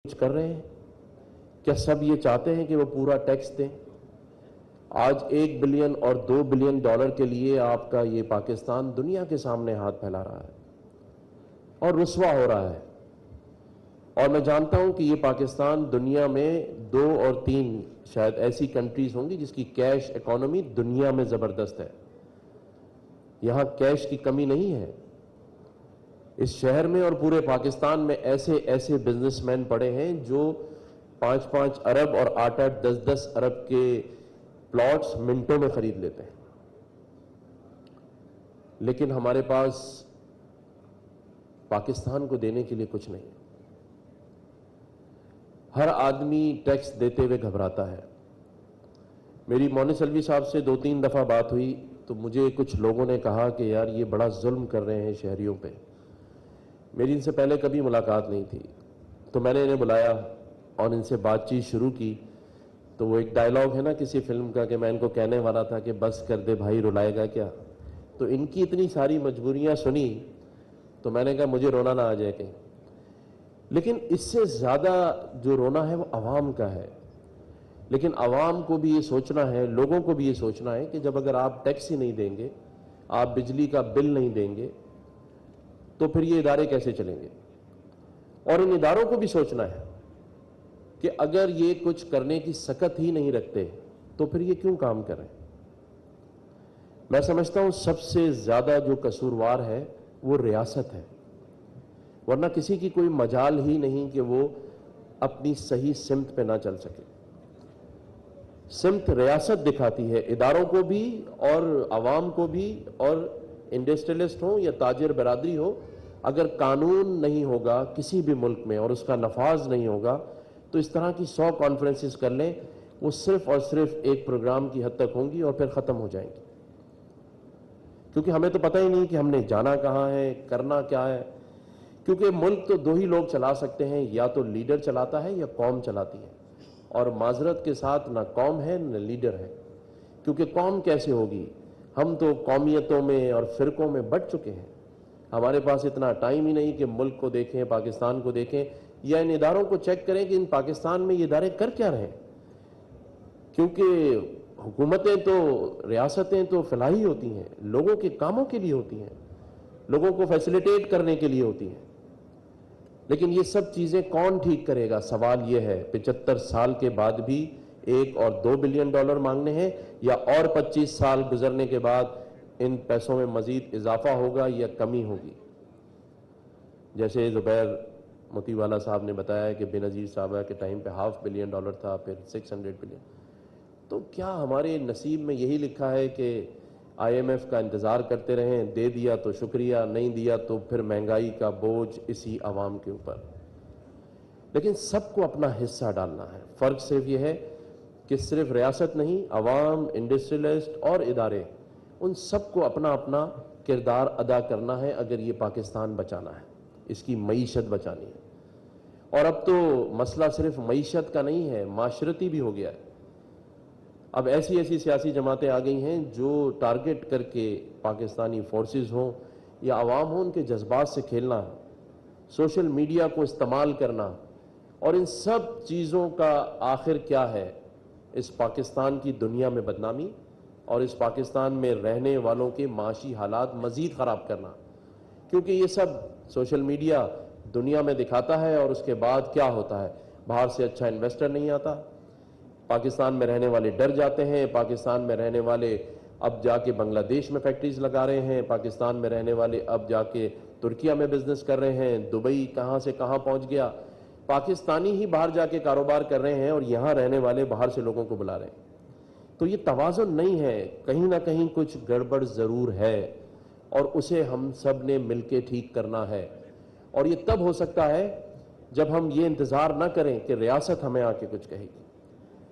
कुछ कर रहे हैं? क्या सब ये चाहते हैं कि वो पूरा टैक्स दें? आज 1 बिलियन और 2 बिलियन डॉलर के लिए आपका ये पाकिस्तान दुनिया के सामने हाथ फैला रहा है और रुस्वा हो रहा है। और मैं जानता हूं कि ये पाकिस्तान दुनिया में 2 और 3 शायद ऐसी कंट्रीज होंगी जिसकी कैश इकोनॉमी दुनिया में जबरदस्त है। यहां कैश की कमी नहीं है। इस शहर में और पूरे पाकिस्तान में ऐसे ऐसे बिजनेसमैन पड़े हैं जो 5-5 अरब और 8-8, 10-10 अरब के प्लॉट्स मिनटों में खरीद लेते हैं। लेकिन हमारे पास पाकिस्तान को देने के लिए कुछ नहीं है। हर आदमी टैक्स देते हुए घबराता है। मेरी मोनिस अलवी साहब से 2-3 दफा बात हुई तो मुझे कुछ लोगों ने कहा कि यार ये बड़ा जुल्म कर रहे हैं शहरियों पे। मेरी इनसे पहले कभी मुलाकात नहीं थी, तो मैंने इन्हें बुलाया और इनसे बातचीत शुरू की। तो वो एक डायलॉग है ना किसी फिल्म का कि मैं इनको कहने वाला था कि बस कर दे भाई, रुलाएगा क्या। तो इनकी इतनी सारी मजबूरियां सुनी तो मैंने कहा मुझे रोना ना आ जाए कहीं। लेकिन इससे ज्यादा जो रोना है वो अवाम का है। लेकिन अवाम को भी ये सोचना है, लोगों को भी ये सोचना है कि जब अगर आप टैक्स ही नहीं देंगे, आप बिजली का बिल नहीं देंगे, तो फिर ये इदारे कैसे चलेंगे। और इन इदारों को भी सोचना है कि अगर ये कुछ करने की सकत ही नहीं रखते तो फिर ये क्यों काम कर रहे हैं। मैं समझता हूं सबसे ज्यादा जो कसूरवार है वो रियासत है, वरना किसी की कोई मजाल ही नहीं कि वो अपनी सही सिमत पे ना चल सके। सिमत रियासत दिखाती है, इदारों को भी और अवाम को भी, और इंडस्ट्रियलिस्ट हो या ताजिर बरादरी हो। अगर कानून नहीं होगा किसी भी मुल्क में और उसका नफाज नहीं होगा तो इस तरह की 100 कॉन्फ्रेंसेस कर लें, वो सिर्फ और सिर्फ एक प्रोग्राम की हद तक होंगी और फिर खत्म हो जाएंगी। क्योंकि हमें तो पता ही नहीं कि हमने जाना कहां है, करना क्या है। क्योंकि मुल्क तो 2 ही लोग चला सकते हैं, या तो लीडर चलाता है या कौम चलाती है। और माजरत के साथ ना कौम है ना लीडर है। क्योंकि कौम कैसे होगी, हम तो कौमियतों में और फिरकों में बट चुके हैं। हमारे पास इतना टाइम ही नहीं कि मुल्क को देखें, पाकिस्तान को देखें, या इन इदारों को चेक करें कि इन पाकिस्तान में ये इदारे कर क्या रहे हैं। क्योंकि हुकूमतें तो, रियासतें तो फलाही होती हैं, लोगों के कामों के लिए होती हैं, लोगों को फैसिलिटेट करने के लिए होती हैं। लेकिन ये सब चीजें कौन ठीक करेगा, सवाल ये है। 75 साल के बाद भी 1 और 2 बिलियन डॉलर मांगने हैं, या और 25 साल गुजरने के बाद इन पैसों में मजीद इजाफा होगा या कमी होगी। जैसे जुबैर मोतीवाला साहब ने बताया कि बेनजीर साहब के टाइम पे $500 बिलियन था, फिर 600 बिलियन। तो क्या हमारे नसीब में यही लिखा है कि IMF का इंतजार करते रहें, दे दिया तो शुक्रिया, नहीं दिया तो फिर महंगाई का बोझ इसी आवाम के ऊपर। लेकिन सबको अपना हिस्सा डालना है। फर्क सिर्फ यह है कि सिर्फ रियासत नहीं, अवाम, इंडस्ट्रियलिस्ट और इदारे, उन सबको अपना अपना किरदार अदा करना है अगर ये पाकिस्तान बचाना है, इसकी मईशत बचानी है। और अब तो मसला सिर्फ मईशत का नहीं है, माशरती भी हो गया है। अब ऐसी ऐसी सियासी जमातें आ गई हैं जो टारगेट करके पाकिस्तानी फोर्सेस हों या अवाम हो, उनके जज्बात से खेलना, सोशल मीडिया को इस्तेमाल करना। और इन सब चीज़ों का आखिर क्या है, इस पाकिस्तान की दुनिया में बदनामी और इस पाकिस्तान में रहने वालों के माशी हालात मजीद ख़राब करना। क्योंकि ये सब सोशल मीडिया दुनिया में दिखाता है और उसके बाद क्या होता है, बाहर से अच्छा इन्वेस्टर नहीं आता, पाकिस्तान में रहने वाले डर जाते हैं, पाकिस्तान में रहने वाले अब जाके बांग्लादेश में फैक्ट्रीज लगा रहे हैं, पाकिस्तान में रहने वाले अब जाके तुर्किया में बिजनेस कर रहे हैं, दुबई कहां से कहां पहुंच गया। पाकिस्तानी ही बाहर जाके कारोबार कर रहे हैं और यहां रहने वाले बाहर से लोगों को बुला रहे हैं। तो ये तवाज़ुन नहीं है, कहीं ना कहीं कुछ गड़बड़ जरूर है और उसे हम सब ने मिलकर ठीक करना है। और ये तब हो सकता है जब हम ये इंतजार ना करें कि रियासत हमें आके कुछ कहेगी।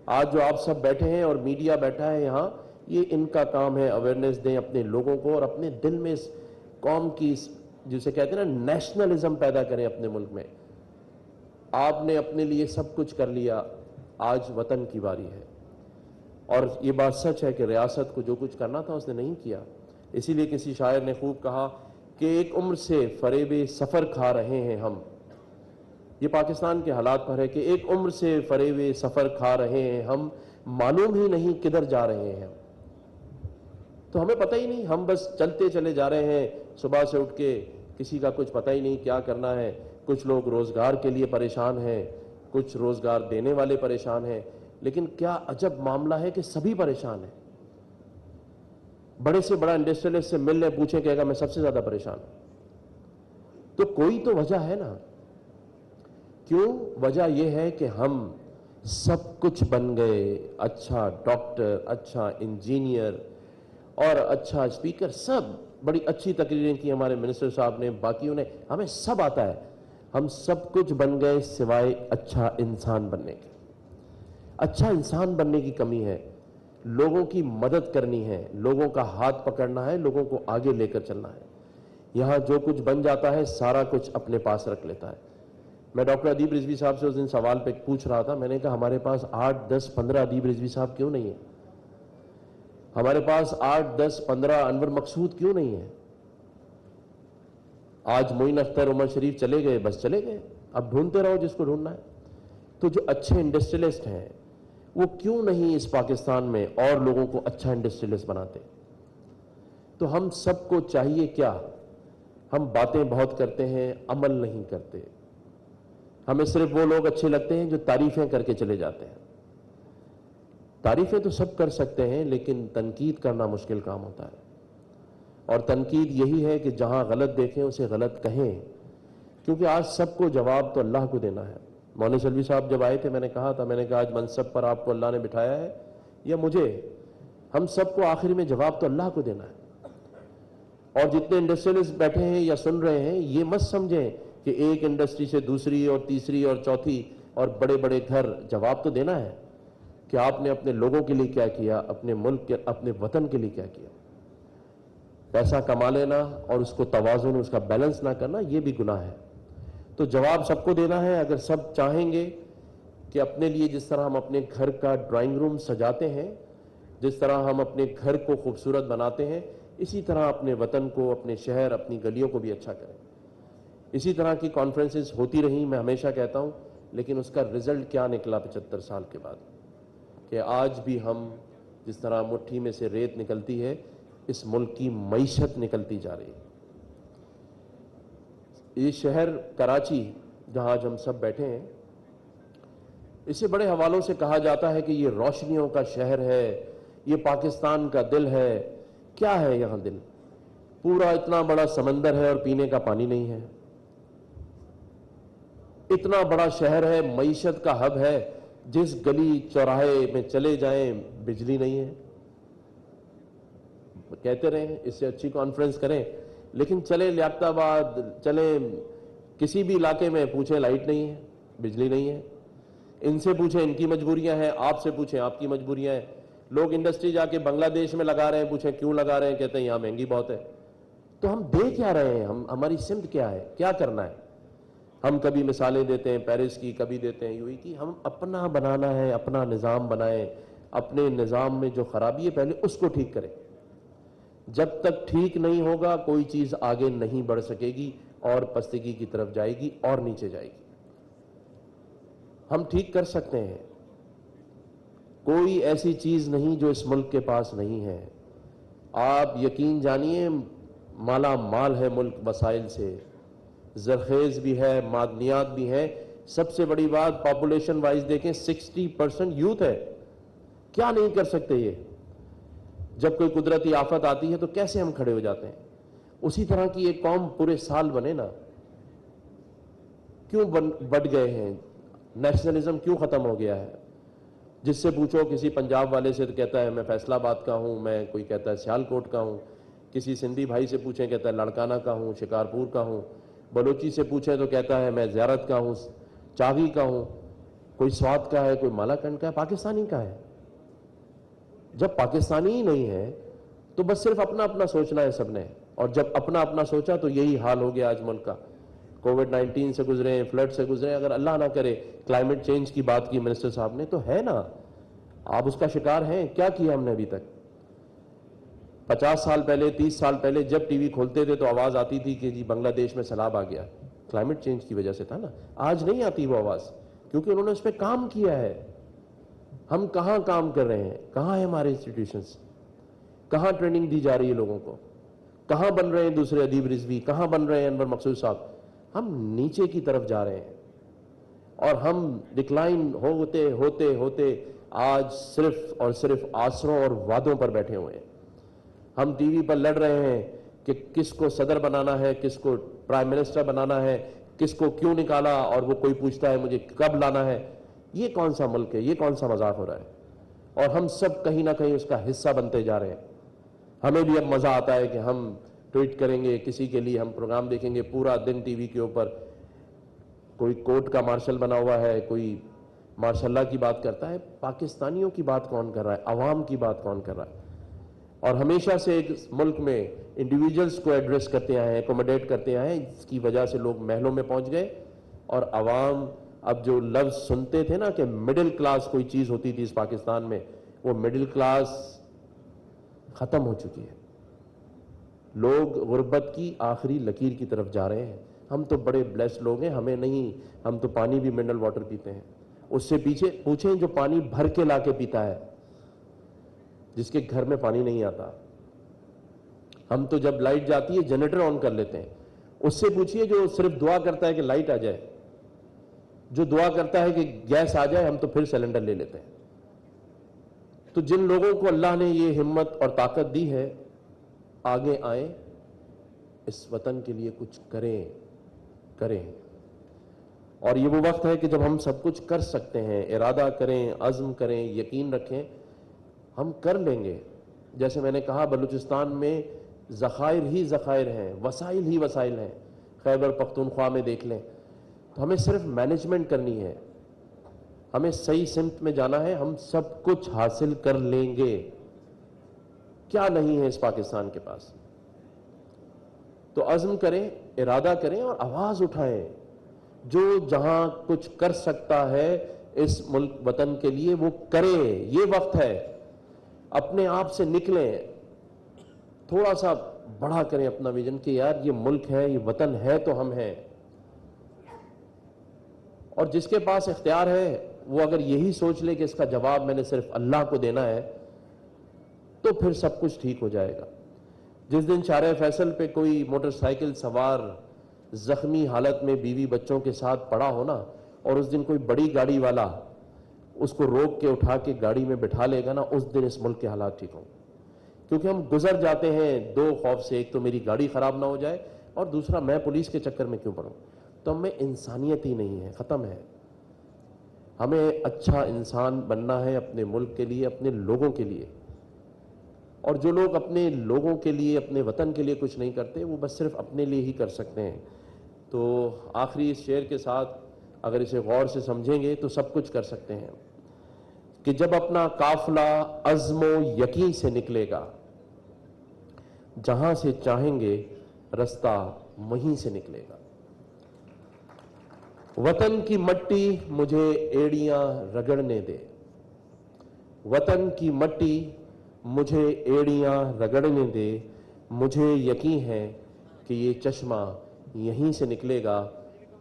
आज जो आप सब बैठे हैं और मीडिया बैठा है यहां, ये इनका काम है अवेयरनेस दें अपने लोगों को और अपने दिल में इस कौम की, जिसे कहते हैं ना, नेशनलिज्म पैदा करें अपने मुल्क में। आपने अपने लिए सब कुछ कर लिया, आज वतन की बारी है। और ये बात सच है कि रियासत को जो कुछ करना था उसने नहीं किया। इसीलिए किसी शायर ने खूब कहा कि एक उम्र से फरेबे सफर खा रहे हैं हम, یہ پاکستان کے حالات پر ہے کہ ایک عمر سے فریب سفر کھا رہے ہیں ہم, معلوم ہی نہیں کدھر جا رہے ہیں. تو ہمیں پتہ ہی نہیں, ہم بس چلتے چلے جا رہے ہیں صبح سے اٹھ کے, کسی کا کچھ پتہ ہی نہیں کیا کرنا ہے. کچھ لوگ روزگار کے لیے پریشان ہیں, کچھ روزگار دینے والے پریشان ہیں, لیکن کیا عجب معاملہ ہے کہ سبھی پریشان ہیں. بڑے سے بڑا انڈسٹریلسٹ سے مل لیں, پوچھیں, کہے گا میں سب سے زیادہ پریشان ہوں. تو کوئی تو وجہ ہے نا. کیوں؟ وجہ یہ ہے کہ ہم سب کچھ بن گئے, اچھا ڈاکٹر, اچھا انجینئر اور اچھا اسپیکر, سب بڑی اچھی تقریریں کی ہمارے منسٹر صاحب نے, باقیوں نے, ہمیں سب آتا ہے. ہم سب کچھ بن گئے سوائے اچھا انسان بننے کے. اچھا انسان بننے کی کمی ہے. لوگوں کی مدد کرنی ہے, لوگوں کا ہاتھ پکڑنا ہے, لوگوں کو آگے لے کر چلنا ہے. یہاں جو کچھ بن جاتا ہے سارا کچھ اپنے پاس رکھ لیتا ہے. میں ڈاکٹر ادیب رضوی صاحب سے اس دن سوال پہ پوچھ رہا تھا, میں نے کہا ہمارے پاس 8, 10, 15 ادیب رضوی صاحب کیوں نہیں ہیں؟ ہمارے پاس 8, 10, 15 انور مقصود کیوں نہیں ہیں؟ آج معین اختر, عمر شریف چلے گئے, بس چلے گئے, اب ڈھونڈتے رہو جس کو ڈھونڈنا ہے. تو جو اچھے انڈسٹریلسٹ ہیں وہ کیوں نہیں اس پاکستان میں اور لوگوں کو اچھا انڈسٹریلسٹ بناتے؟ تو ہم سب کو چاہیے کیا؟ ہم باتیں بہت کرتے ہیں, عمل نہیں کرتے. ہمیں صرف وہ لوگ اچھے لگتے ہیں جو تعریفیں کر کے چلے جاتے ہیں. تعریفیں تو سب کر سکتے ہیں, لیکن تنقید کرنا مشکل کام ہوتا ہے. اور تنقید یہی ہے کہ جہاں غلط دیکھیں اسے غلط کہیں, کیونکہ آج سب کو جواب تو اللہ کو دینا ہے. مولوی سلوی صاحب جب آئے تھے, میں نے کہا تھا, میں نے کہا آج منصب پر آپ کو اللہ نے بٹھایا ہے یا مجھے, ہم سب کو آخر میں جواب تو اللہ کو دینا ہے. اور جتنے انڈسٹریلسٹ بیٹھے ہیں یا سن رہے ہیں, یہ مت سمجھیں کہ ایک انڈسٹری سے دوسری اور تیسری اور چوتھی اور بڑے بڑے گھر, جواب تو دینا ہے کہ آپ نے اپنے لوگوں کے لیے کیا کیا, اپنے ملک کے, اپنے وطن کے لیے کیا کیا. پیسہ کما لینا اور اس کو توازن, اس کا بیلنس نہ کرنا, یہ بھی گناہ ہے. تو جواب سب کو دینا ہے. اگر سب چاہیں گے کہ اپنے لیے جس طرح ہم اپنے گھر کا ڈرائنگ روم سجاتے ہیں, جس طرح ہم اپنے گھر کو خوبصورت بناتے ہیں, اسی طرح اپنے وطن کو, اپنے شہر, اپنی گلیوں کو بھی اچھا کریں. اسی طرح کی کانفرنسز ہوتی رہیں, میں ہمیشہ کہتا ہوں, لیکن اس کا رزلٹ کیا نکلا 75 سال کے بعد؟ کہ آج بھی ہم جس طرح مٹھی میں سے ریت نکلتی ہے, اس ملک کی معیشت نکلتی جا رہی ہے. یہ شہر کراچی جہاں آج ہم سب بیٹھے ہیں, اسے بڑے حوالوں سے کہا جاتا ہے کہ یہ روشنیوں کا شہر ہے, یہ پاکستان کا دل ہے. کیا ہے یہاں دل؟ پورا اتنا بڑا سمندر ہے اور پینے کا پانی نہیں ہے. اتنا بڑا شہر ہے, معیشت کا ہب ہے, جس گلی چوراہے میں چلے جائیں بجلی نہیں ہے. کہتے رہیں اس سے اچھی کانفرنس کریں, لیکن چلیں لیاقت آباد, چلیں کسی بھی علاقے میں, پوچھیں لائٹ نہیں ہے, بجلی نہیں ہے. ان سے پوچھیں ان کی مجبوریاں ہیں, آپ سے پوچھیں آپ کی مجبوریاں ہیں. لوگ انڈسٹری جا کے بنگلہ دیش میں لگا رہے ہیں, پوچھیں کیوں لگا رہے ہیں, کہتے ہیں یہاں مہنگی بہت ہے. تو ہم دے کیا رہے ہیں؟ ہماری سمت کیا ہے, کیا کرنا ہے؟ ہم کبھی مثالیں دیتے ہیں پیرس کی, کبھی دیتے ہیں یو ای کی. ہم اپنا بنانا ہے, اپنا نظام بنائیں. اپنے نظام میں جو خرابی ہے پہلے اس کو ٹھیک کریں. جب تک ٹھیک نہیں ہوگا کوئی چیز آگے نہیں بڑھ سکے گی, اور پستگی کی طرف جائے گی اور نیچے جائے گی. ہم ٹھیک کر سکتے ہیں. کوئی ایسی چیز نہیں جو اس ملک کے پاس نہیں ہے. آپ یقین جانیے, مالا مال ہے ملک وسائل سے, زرخیز بھی ہے, معدنیات بھی ہیں. سب سے بڑی بات, پاپولیشن وائز دیکھیں 60% یوتھ ہے. کیا نہیں کر سکتے یہ؟ جب کوئی قدرتی آفت آتی ہے تو کیسے ہم کھڑے ہو جاتے ہیں. اسی طرح کی ایک قوم پورے سال بنے نا. کیوں بٹ گئے ہیں؟ نیشنلزم کیوں ختم ہو گیا ہے؟ جس سے پوچھو, کسی پنجاب والے سے تو کہتا ہے میں فیصل آباد کا ہوں, میں کوئی کہتا ہے سیالکوٹ کا ہوں. کسی سندھی بھائی سے پوچھیں کہتا ہے لڑکانہ کا ہوں, شکارپور کا ہوں. بلوچی سے پوچھیں تو کہتا ہے میں زیارت کا ہوں, چاغی کا ہوں. کوئی سوات کا ہے, کوئی مالاکنڈ کا ہے. پاکستانی کا ہے. جب پاکستانی ہی نہیں ہے تو بس صرف اپنا اپنا سوچنا ہے سب نے. اور جب اپنا اپنا سوچا تو یہی حال ہو گیا آج ملک کا. کووڈ-19 سے گزرے ہیں, فلڈ سے گزرے ہیں. اگر اللہ نہ کرے, کلائمیٹ چینج کی بات کی منسٹر صاحب نے, تو ہے نا, آپ اس کا شکار ہیں. کیا کیا ہم نے ابھی تک؟ 50 سال پہلے, 30 سال پہلے جب ٹی وی کھولتے تھے تو آواز آتی تھی کہ جی بنگلہ دیش میں سیلاب آ گیا. क्लाइमेट चेंज की वजह से था ना। आज नहीं आती वो आवाज़, क्योंकि उन्होंने उस पर काम किया है। हम कहाँ काम कर रहे हैं? कहाँ है हमारे इंस्टीट्यूशंस? कहाँ ट्रेनिंग दी जा रही है लोगों को? कहाँ बन रहे हैं दूसरे अदीब रिजवी? कहाँ बन रहे हैं अनवर मकसूद साहब? हम नीचे की तरफ जा रहे हैं और हम डिक्लाइन होते होते होते आज सिर्फ और सिर्फ आसरों और वादों पर बैठे हुए हैं। हम टीवी पर लड़ रहे हैं कि किसको सदर बनाना है, किसको प्राइम मिनिस्टर बनाना है, किसको क्यों निकाला, और वो कोई पूछता है मुझे कब लाना है। ये कौन सा मुल्क है? ये कौन सा मजाक हो रहा है? और हम सब कहीं ना कहीं उसका हिस्सा बनते जा रहे हैं। हमें भी अब मजा आता है कि हम ट्वीट करेंगे, किसी के लिए हम प्रोग्राम देखेंगे पूरा दिन टीवी के ऊपर, कोई कोर्ट का मार्शल बना हुआ है, कोई मार्शल्ला की बात करता है। पाकिस्तानियों की बात कौन कर रहा है? अवाम की बात कौन कर रहा है? और हमेशा से एक मुल्क में इंडिविजुअल्स को एड्रेस करते आए हैं, एकोमोडेट करते आए हैं, इसकी वजह से लोग महलों में पहुंच गए। और अवाम अब जो लफ्ज सुनते थे ना कि मिडिल क्लास कोई चीज होती थी इस पाकिस्तान में, वो मिडिल क्लास खत्म हो चुकी है। लोग गुर्बत की आखिरी लकीर की तरफ जा रहे हैं। हम तो बड़े ब्लेस्ड लोग हैं, हमें नहीं, हम तो पानी भी मिनरल वाटर पीते हैं। उससे पीछे पूछें जो पानी भर के लाके पीता है, जिसके घर में पानी नहीं आता। हम तो जब लाइट जाती है जनरेटर ऑन कर लेते हैं। उससे पूछिए जो सिर्फ दुआ करता है कि लाइट आ जाए, जो दुआ करता है कि गैस आ जाए, हम तो फिर सिलेंडर ले लेते हैं। तो जिन लोगों को अल्लाह ने ये हिम्मत और ताकत दी है, आगे आए, इस वतन के लिए कुछ करें। और ये वो वक्त है कि जब हम सब कुछ कर सकते हैं। इरादा करें, अज़्म करें, यकीन रखें, हम कर लेंगे। जैसे मैंने कहा, बलूचिस्तान में ज़खायर ही ज़खायर हैं, वसाइल ही वसाइल हैं। खैबर पख्तूनख्वा में देख लें, तो हमें सिर्फ मैनेजमेंट करनी है, हमें सही सिमत में जाना है, हम सब कुछ हासिल कर लेंगे। क्या नहीं है इस पाकिस्तान के पास? तो अज़्म करें, इरादा करें और आवाज उठाएं। जो जहां कुछ कर सकता है इस मुल्क वतन के लिए वो करे। ये वक्त है, अपने आप से निकलें, थोड़ा सा बड़ा करें अपना विजन कि यार ये मुल्क है, ये वतन है तो हम हैं। और जिसके पास इख्तियार है वो अगर यही सोच ले कि इसका जवाब मैंने सिर्फ अल्लाह को देना है, तो फिर सब कुछ ठीक हो जाएगा। जिस दिन शारे फैसल पे कोई मोटरसाइकिल सवार जख्मी हालत में बीवी बच्चों के साथ पड़ा हो ना, और उस दिन कोई बड़ी गाड़ी वाला उसको रोक के उठा के गाड़ी में बिठा लेगा ना, उस दिन इस मुल्क के हालात ठीक होंगे। क्योंकि हम गुजर जाते हैं दो खौफ से, एक तो मेरी गाड़ी खराब ना हो जाए और दूसरा मैं पुलिस के चक्कर में क्यों पड़ूं। तो हमें इंसानियत ही नहीं है, खत्म है। हमें अच्छा इंसान बनना है अपने मुल्क के लिए, अपने लोगों के लिए। और जो लोग अपने लोगों के लिए, अपने वतन के लिए कुछ नहीं करते, वो बस सिर्फ अपने लिए ही कर सकते हैं। तो आखिरी इस शेर के साथ अगर इसे गौर से समझेंगे तो सब कुछ कर सकते हैं कि जब अपना काफिला अज़्मो यकीन से निकलेगा, जहां से चाहेंगे रास्ता वहीं से निकलेगा। वतन की मट्टी मुझे एड़ियां रगड़ने दे, वतन की मट्टी मुझे एड़ियां रगड़ने दे। मुझे यकीन है कि ये चश्मा यहीं से निकलेगा।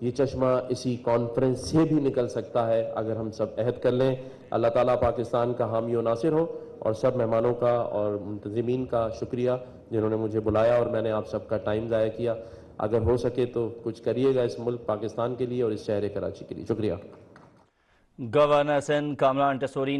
ये चश्मा इसी कॉन्फ्रेंस से भी निकल सकता है अगर हम सब अहद कर लें। अल्लाह ताला पाकिस्तान का हामी और नासिर हो। और सब मेहमानों का और मुंतज़िमीन का शुक्रिया जिन्होंने मुझे बुलाया और मैंने आप सबका टाइम ज़ाया किया। अगर हो सके तो कुछ करिएगा इस मुल्क पाकिस्तान के लिए और इस शहर कराची के लिए। शुक्रिया। गवर्नर सिंध कामरान टसोरी